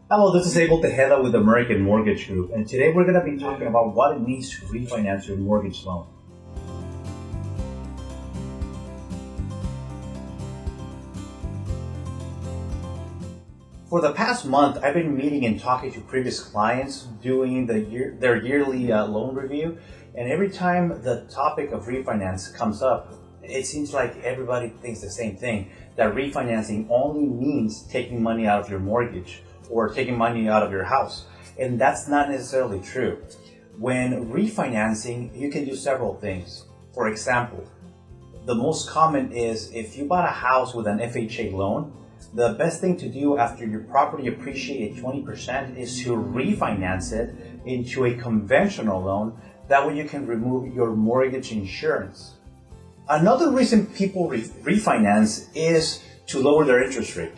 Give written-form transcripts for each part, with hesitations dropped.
Hello, this is Abel Tejeda with American Mortgage Group, and today we're going to be talking about what it means to refinance your mortgage loan. For the past month, I've been meeting and talking to previous clients, doing their yearly loan review, and every time the topic of refinance comes up, it seems like everybody thinks the same thing, that refinancing only means taking money out of your mortgage or taking money out of your house. And that's not necessarily true. When refinancing, you can do several things. For example, the most common is if you bought a house with an FHA loan, the best thing to do after your property appreciated 20% is to refinance it into a conventional loan. That way you can remove your mortgage insurance. Another reason people refinance is to lower their interest rate.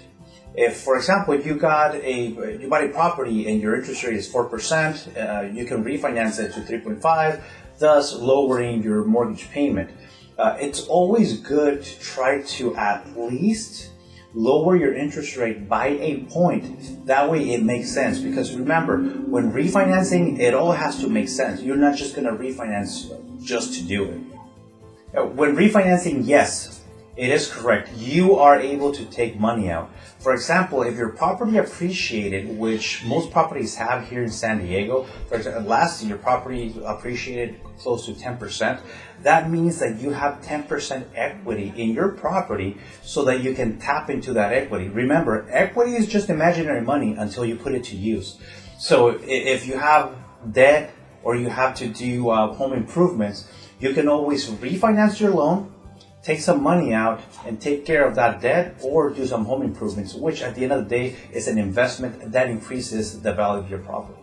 If, for example, if you bought a property and your interest rate is 4%, you can refinance it to 3.5, thus lowering your mortgage payment. It's always good to try to at least lower your interest rate by a point. That way it makes sense, because remember, when refinancing, it all has to make sense. You're not just going to refinance just to do it. When refinancing, yes, it is correct. You are able to take money out. For example, if your property appreciated, which most properties have here in San Diego, for example, last year your property appreciated close to 10%, that means that you have 10% equity in your property so that you can tap into that equity. Remember, equity is just imaginary money until you put it to use. So if you have debt or you have to do home improvements, you can always refinance your loan, take some money out and take care of that debt, or do some home improvements, which at the end of the day is an investment that increases the value of your property.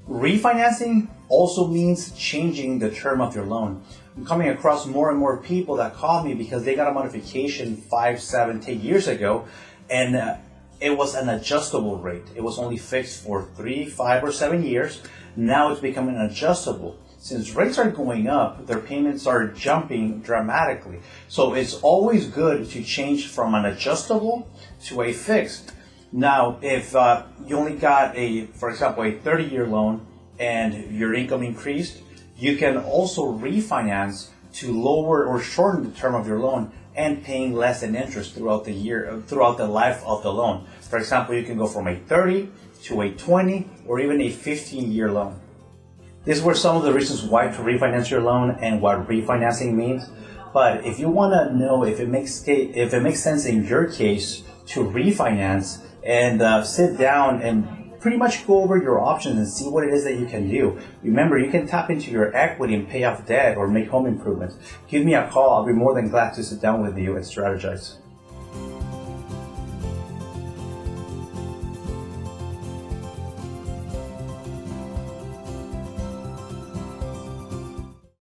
Refinancing also means changing the term of your loan. I'm coming across more and more people that call me because they got a modification 5, 7, 10 years ago, and it was an adjustable rate. It was only fixed for 3, 5, or 7 years. Now it's becoming adjustable. Since rates are going up, their payments are jumping dramatically. So it's always good to change from an adjustable to a fixed. Now, if you only got for example, a 30-year loan and your income increased, you can also refinance to lower or shorten the term of your loan and paying less in interest throughout the life of the loan. For example, you can go from a 30 to a 20 or even a 15-year loan. These were some of the reasons why to refinance your loan and what refinancing means. But if you want to know if it makes sense in your case to refinance, and sit down and pretty much go over your options and see what it is that you can do. Remember, you can tap into your equity and pay off debt or make home improvements. Give me a call. I'll be more than glad to sit down with you and strategize.